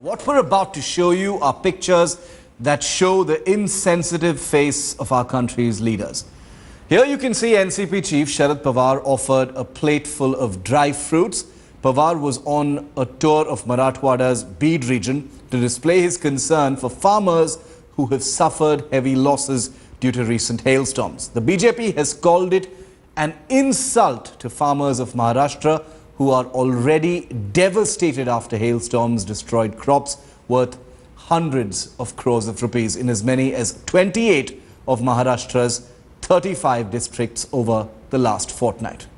What we're about to show you are pictures that show the insensitive face of our country's leaders. Here you can see NCP Chief Sharad Pawar offered a plate full of dry fruits. Pawar was on a tour of Marathwada's Beed region to display his concern for farmers who have suffered heavy losses due to recent hailstorms. The BJP has called it an insult to farmers of Maharashtra who are already devastated after hailstorms destroyed crops worth hundreds of crores of rupees in as many as 28 of Maharashtra's 35 districts over the last fortnight.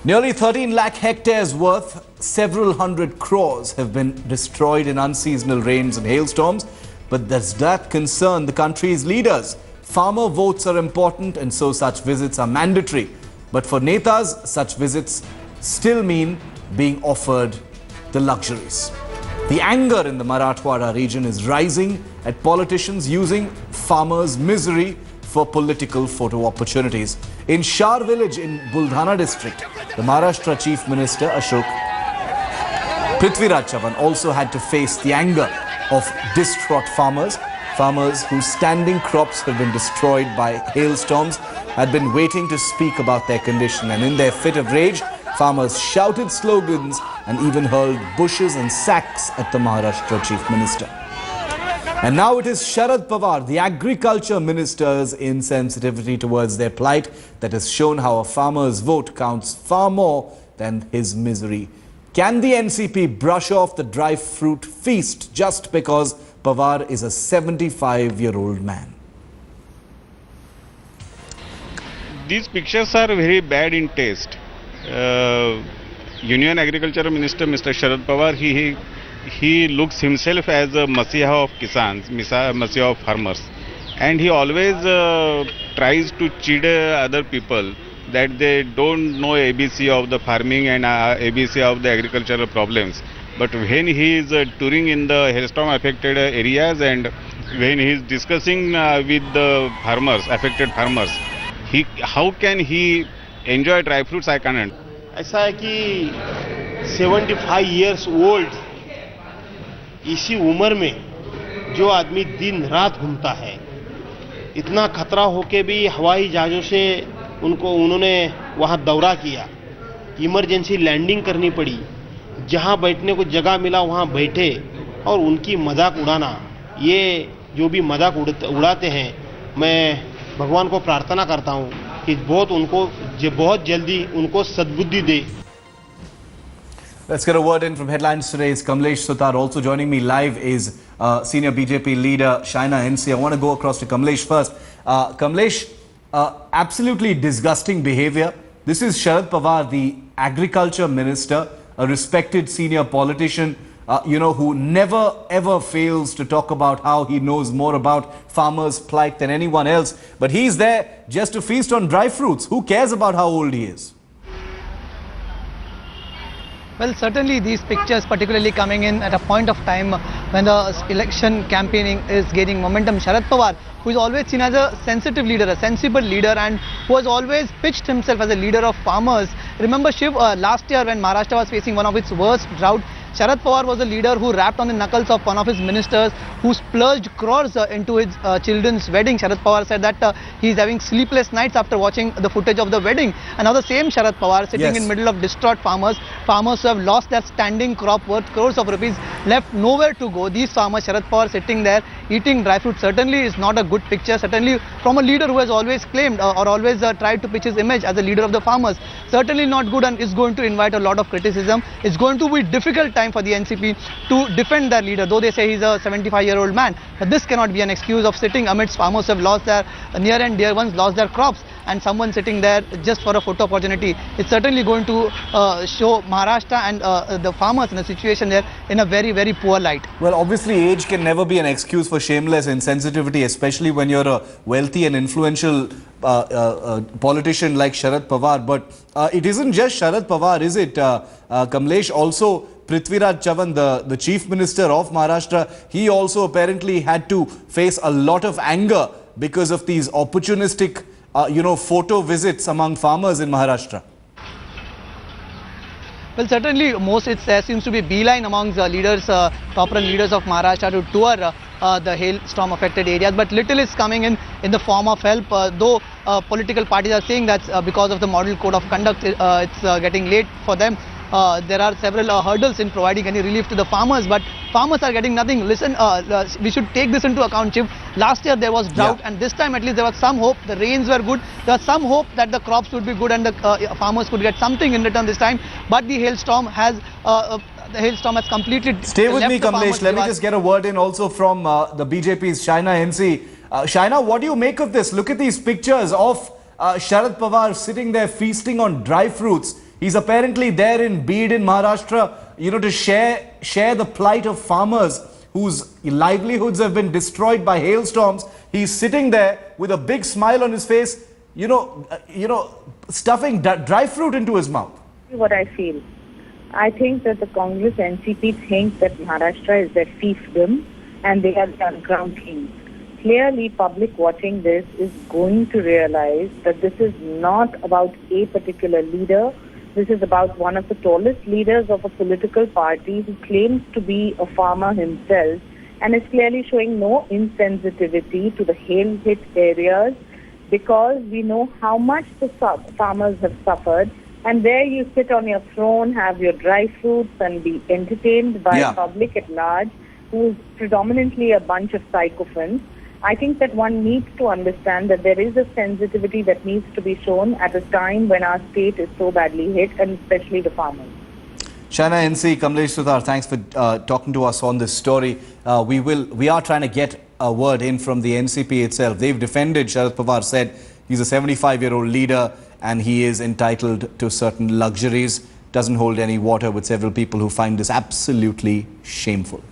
Nearly 13 lakh hectares worth several hundred crores have been destroyed in unseasonal rains and hailstorms. But does that concern the country's leaders? Farmer votes are important and so such visits are mandatory. But for netas, such visits still mean being offered the luxuries. The anger in the Marathwada region is rising at politicians using farmers' misery for political photo opportunities. In Shar village in Buldhana district, the Maharashtra Chief Minister Ashok Prithviraj Chavan also had to face the anger of distraught farmers. Farmers whose standing crops have been destroyed by hailstorms had been waiting to speak about their condition, and in their fit of rage, farmers shouted slogans and even hurled bushes and sacks at the Maharashtra Chief Minister. And now it is Sharad Pawar, the Agriculture Minister's insensitivity towards their plight, that has shown how a farmer's vote counts far more than his misery. Can the NCP brush off the dry fruit feast just because Pawar is a 75-year-old man? These pictures are very bad in taste. Union Agriculture Minister Mr. Sharad Pawar, he looks himself as a messiah of kisans, messiah of farmers, and he always tries to cheat other people that they don't know ABC of the farming and ABC of the agricultural problems. But when he is touring in the hailstorm affected areas and when he is discussing with the farmers, affected farmers, how can he enjoy dry fruits? I cannot. ऐसा है कि 75 years old इसी उम्र में जो आदमी दिन रात घूमता है, इतना खतरा होके भी हवाई जहाज़ों से उन्होंने वहाँ दौरा किया, इमरजेंसी लैंडिंग करनी पड़ी, जहाँ बैठने को जगह मिला वहाँ बैठे और उनकी मजाक उड़ाना, ये जो भी मजाक उड़ाते हैं, मैं भगवान को प्रार्थना करता हूँ कि बहुत जल्दी उनको सद्बुद्धि दे. Let's get a word in from headlines today's Kamlesh Sutar. Also joining me live is senior BJP leader Shaina NC. I want to go across to Kamlesh first. Kamlesh, absolutely disgusting behavior. This is Sharad Pawar, the agriculture minister, a respected senior politician, who never ever fails to talk about how he knows more about farmers' plight than anyone else. But he's there just to feast on dry fruits. Who cares about how old he is? Well, certainly these pictures particularly coming in at a point of time when the election campaigning is gaining momentum. Sharad Pawar, who is always seen as a sensitive leader, a sensible leader, and who has always pitched himself as a leader of farmers. Remember, Shiv, last year when Maharashtra was facing one of its worst drought, Sharad Pawar was a leader who rapped on the knuckles of one of his ministers, who splurged crores into his children's wedding. Sharad Pawar said that he is having sleepless nights after watching the footage of the wedding. And now the same Sharad Pawar sitting in middle of distraught farmers who have lost their standing crop worth crores of rupees, left nowhere to go. These farmers, Sharad Pawar sitting there eating dry fruit, certainly is not a good picture. Certainly from a leader who has always claimed or always tried to pitch his image as a leader of the farmers. Certainly not good, and is going to invite a lot of criticism. It's going to be difficult time for the NCP to defend their leader, though they say he's a 75-year-old man. But this cannot be an excuse of sitting amidst farmers who have lost their near and dear ones, lost their crops, and someone sitting there just for a photo opportunity. It's certainly going to show Maharashtra and the farmers in a situation there in a very, very poor light. Well, obviously age can never be an excuse for shameless insensitivity, especially when you're a wealthy and influential politician like Sharad Pawar. But it isn't just Sharad Pawar, is it, Kamlesh? Also Prithviraj Chavan, the Chief Minister of Maharashtra, he also apparently had to face a lot of anger because of these opportunistic, photo visits among farmers in Maharashtra. Well, certainly there seems to be a beeline amongst leaders, top-run leaders of Maharashtra to tour the hailstorm affected areas, but little is coming in the form of help, though political parties are saying that's because of the model code of conduct, it's getting late for them. There are several hurdles in providing any relief to the farmers, but farmers are getting nothing. Listen, we should take this into account, Chief. Last year there was drought, and this time at least there was some hope. The rains were good. There was some hope that the crops would be good and the farmers could get something in return this time. But the hailstorm has completely Stay with me, Kamlesh. Let me just get a word in also from the BJP's Shaina NC. Shaina, what do you make of this? Look at these pictures of Sharad Pawar sitting there feasting on dry fruits. He's apparently there in Beed in Maharashtra, to share the plight of farmers whose livelihoods have been destroyed by hailstorms. He's sitting there with a big smile on his face, stuffing dry fruit into his mouth. What I feel, I think that the Congress NCP think that Maharashtra is their fiefdom and they are the underground kings. Clearly, public watching this is going to realize that this is not about a particular leader. This is about one of the tallest leaders of a political party who claims to be a farmer himself and is clearly showing no insensitivity to the hail-hit areas because we know how much the farmers have suffered. And there you sit on your throne, have your dry fruits and be entertained by public at large, who is predominantly a bunch of sycophants. I think that one needs to understand that there is a sensitivity that needs to be shown at a time when our state is so badly hit, and especially the farmers. Shaina NC, Kamlesh Sudhar, thanks for talking to us on this story. We are trying to get a word in from the NCP itself. They've defended Sharad Pawar, said he's a 75-year-old leader and he is entitled to certain luxuries. Doesn't hold any water with several people who find this absolutely shameful.